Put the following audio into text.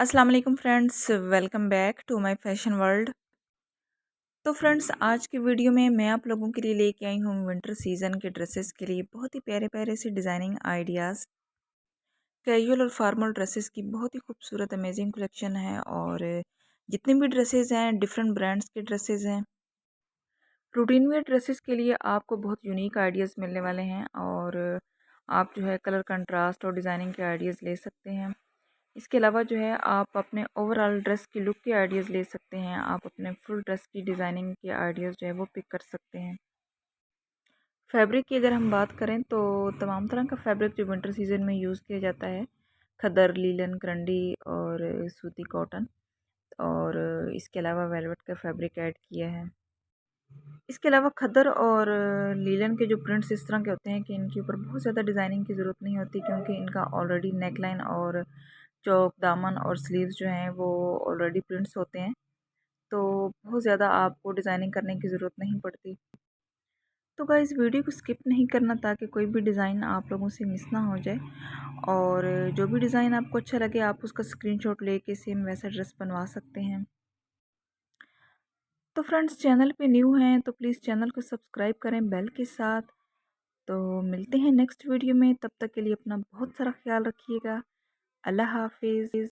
अस्सलाम वालेकुम friends, welcome back to my fashion world. तो फ्रेंड्स, आज की वीडियो में मैं आप लोगों के लिए लेके आई हूँ विंटर सीज़न के ड्रेसेस के लिए बहुत ही प्यारे प्यारे से डिज़ाइनिंग आइडियाज़। कैजुअल और फॉर्मल ड्रेसेस की बहुत ही खूबसूरत अमेजिंग कलेक्शन है और जितने भी ड्रेसेस हैं डिफरेंट ब्रांड्स के ड्रेसेस हैं। रूटीन वेयर ड्रेसेस के लिए आपको बहुत यूनिक आइडियाज़ मिलने वाले हैं और आप जो है कलर कंट्रास्ट और डिज़ाइनिंग के आइडियाज़ ले सकते हैं। इसके अलावा जो है आप अपने ओवरऑल ड्रेस की लुक के आइडियाज़ ले सकते हैं। आप अपने फुल ड्रेस की डिज़ाइनिंग के आइडियाज़ जो है वो पिक कर सकते हैं। फैब्रिक की अगर हम बात करें तो तमाम तरह का फैब्रिक जो विंटर सीज़न में यूज़ किया जाता है, खद्दर, लीलन, करंडी और सूती कॉटन और इसके अलावा वेलवेट का फैब्रिक ऐड किया है। इसके अलावा खद्दर और लीलन के जो प्रिंट्स इस तरह के होते हैं कि इनके ऊपर बहुत ज़्यादा डिज़ाइनिंग की ज़रूरत नहीं होती क्योंकि इनका ऑलरेडी नेकलाइन और चौक, दामन और स्लीव्स जो हैं वो ऑलरेडी प्रिंट्स होते हैं, तो बहुत ज़्यादा आपको डिज़ाइनिंग करने की ज़रूरत नहीं पड़ती। तो गाइस, वीडियो को स्किप नहीं करना ताकि कोई भी डिज़ाइन आप लोगों से मिस ना हो जाए और जो भी डिज़ाइन आपको अच्छा लगे आप उसका स्क्रीनशॉट लेके सेम वैसा ड्रेस बनवा सकते हैं। तो फ्रेंड्स, चैनल पे न्यू हैं तो प्लीज़ चैनल को सब्सक्राइब करें बेल के साथ। तो मिलते हैं नेक्स्ट वीडियो में, तब तक के लिए अपना बहुत सारा ख्याल रखिएगा। अल्लाह हाफिज़।